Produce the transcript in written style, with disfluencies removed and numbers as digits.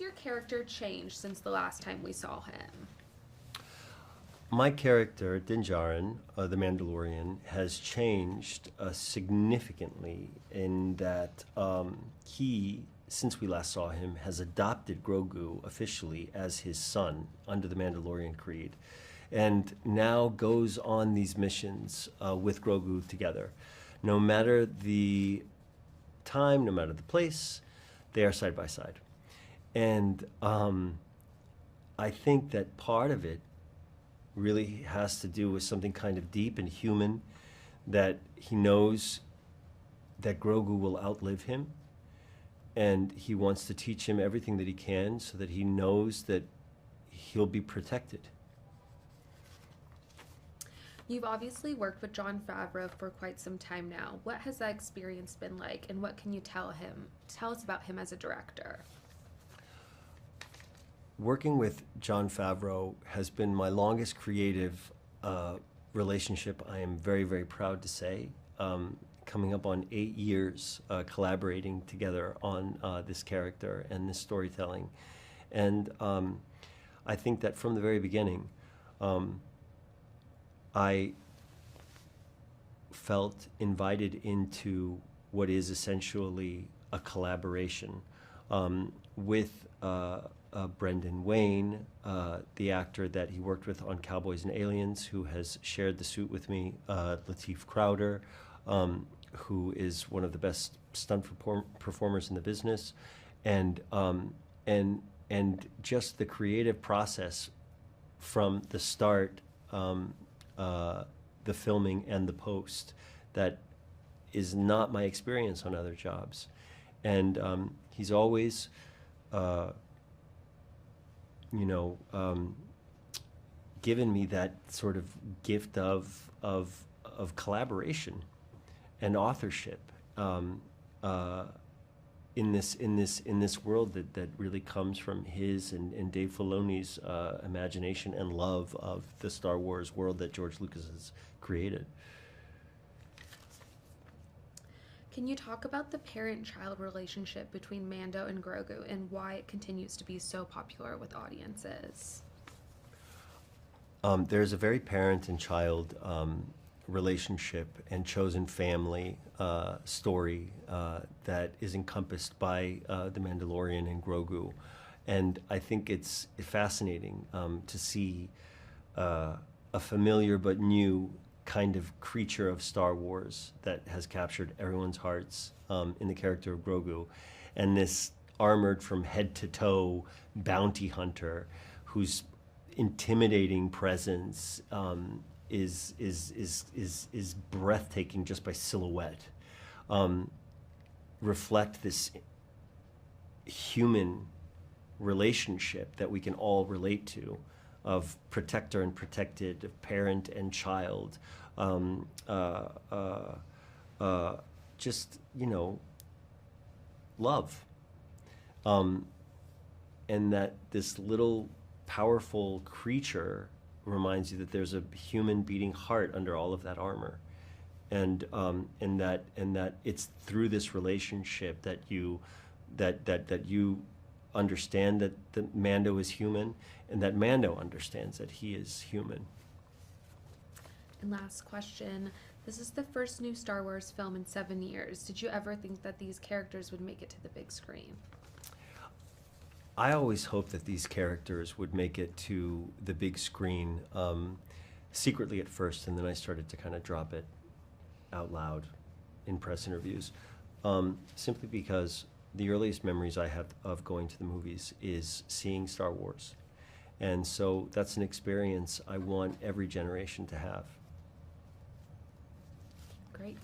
your character changed since the last time we saw him? My character, Din Djarin, the Mandalorian, has changed significantly in that he, since we last saw him, has adopted Grogu officially as his son under the Mandalorian Creed, and now goes on these missions with Grogu together. No matter the time, no matter the place, they are side by side. And I think that part of it really has to do with something kind of deep and human, that he knows that Grogu will outlive him, and he wants to teach him everything that he can so that he knows that he'll be protected. You've obviously worked with Jon Favreau for quite some time now. What has that experience been like, and what can you tell us about him as a director? Working with Jon Favreau has been my longest creative relationship, I am very, very proud to say. Coming up on 8 years collaborating together on this character and this storytelling. And I think that from the very beginning, I felt invited into what is essentially a collaboration with Brendan Wayne, the actor that he worked with on Cowboys and Aliens, who has shared the suit with me, Lateef Crowder, who is one of the best stunt performers in the business, and just the creative process from the start, the filming and the post, that is not my experience on other jobs. And he's always given me that sort of gift of collaboration and authorship in this world that really comes from his and Dave Filoni's imagination and love of the Star Wars world that George Lucas has created. Can you talk about the parent-child relationship between Mando and Grogu and why it continues to be so popular with audiences? There's a very parent and child relationship and chosen family story that is encompassed by The Mandalorian and Grogu. And I think it's fascinating to see a familiar but new kind of creature of Star Wars that has captured everyone's hearts in the character of Grogu, and this armored from head to toe bounty hunter whose intimidating presence is breathtaking just by silhouette. Reflect this human relationship that we can all relate to, of protector and protected, of parent and child, just, love. And that this little powerful creature reminds you that there's a human beating heart under all of that armor. And that it's through this relationship that you understand that the Mando is human, and that Mando understands that he is human. And last question. This is the first new Star Wars film in 7 years. Did you ever think that these characters would make it to the big screen? I always hoped that these characters would make it to the big screen, secretly at first, and then I started to kind of drop it out loud in press interviews, simply because the earliest memories I have of going to the movies is seeing Star Wars. And so that's an experience I want every generation to have. Great.